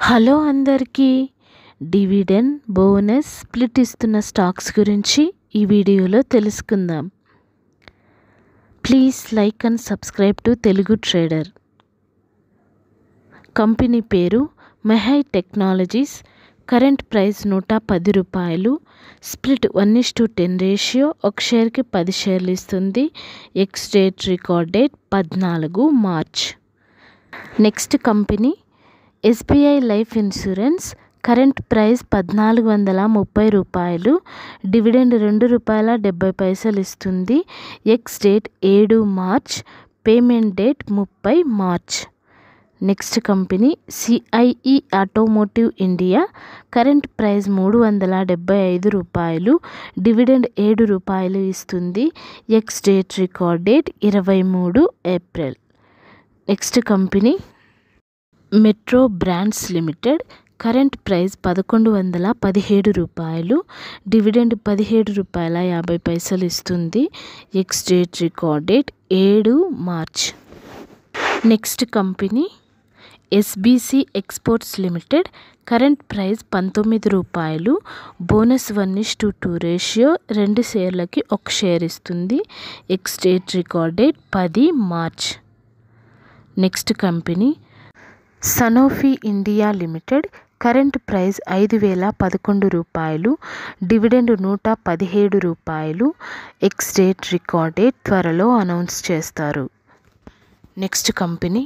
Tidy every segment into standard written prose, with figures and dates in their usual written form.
Hello అందరికీ, dividend bonus split ఇస్తున్న stocks గురించి ఈ వీడియోలో తెలుసుకుందాం. Please like and subscribe to Telugu trader. Company పేరు Mehai technologies. Current price ₹110. Split 1:10 ratio. ఒక షేర్కి 10 షేర్లు ఇస్తుంది. Ex date record date 14 March. Next company SBI life insurance. Current price ₹1430. Dividend ₹2.70 ఇస్తుంది. Ex date 7 March. Payment date 30 March. Next company CIE automotive India. Current price ₹375. Dividend ₹7 ఇస్తుంది. Ex date record date 23 April. Next company metro brands limited. Current price ₹1117. Dividend ₹17.50 ఇస్తుంది. Ex date record date 7 March. Next company SBC exports limited. Current price ₹19. Bonus 1:2 ratio. 2 షేర్లకి 1 share ఇస్తుంది. Ex date record date 10 March. Next company Sanofi India limited. Current price ₹5011. Dividend ₹117. Ex date record date త్వరలో announce చేస్తారు. Next company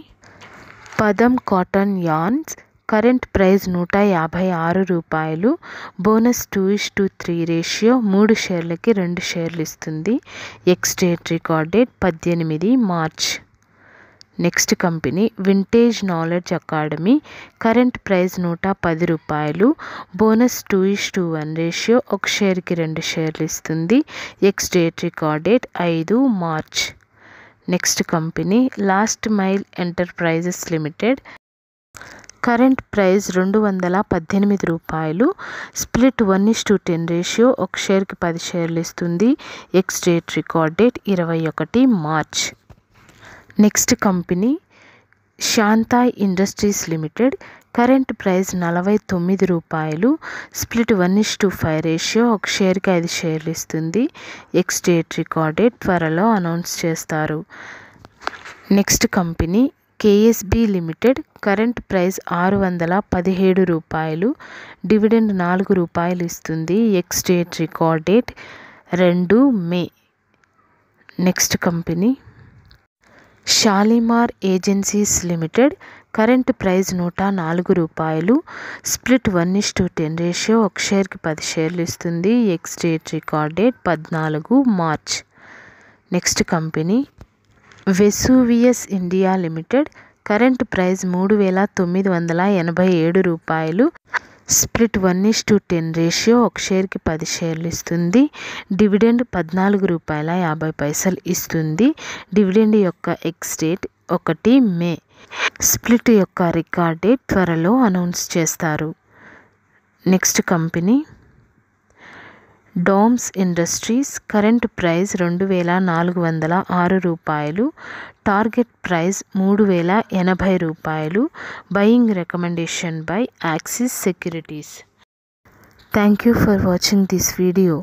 Padam cotton yarns. Current price ₹156. Bonus 2:3 ratio. 3 షేర్లకి 2 షేర్లు ఇస్తుంది. Ex date record date 18 March. Next company vintage knowledge academy. Current price ₹110. Bonus 2:1 ratio. 1 షేర్కి 2 షేర్లు ఇస్తుంది. Ex date record date 5 March. Next company last mile enterprises limited. Current price ₹218. Split 1:10 ratio. 1 షేర్కి 10 షేర్లు ఇస్తుంది. Ex date record date 21 March. Next company Shantai industries limited. Current price ₹49. Split 1:5 ratio. 1 షేర్కి 5 షేర్లు ఇస్తుంది. Ex date record date త్వరలో announce చేస్తారు. Next company KSB limited. Current price ₹617. Dividend ₹4 ఇస్తుంది. Ex date record date 2 May. Next company Shalimar agencies limited. Current price ₹104. Split 1:10 ratio. 1 షేర్కి 10 షేర్లు ఇస్తుంది. Ex date record date 14 March. Next company Vesuvius India limited. Current price ₹3,987. Split 1:10 ratio. 1 షేర్కి 10 షేర్లు ఇస్తుంది. Dividend ₹14.50 ఇస్తుంది. Dividend యొక్క X date 1 మే. Split యొక్క record date త్వరలో అనౌన్స్ చేస్తారు. Next company DOMS industries. Current price ₹2,406. Target price ₹3,080. Buying recommendation by axis securities. Thank you for watching this video.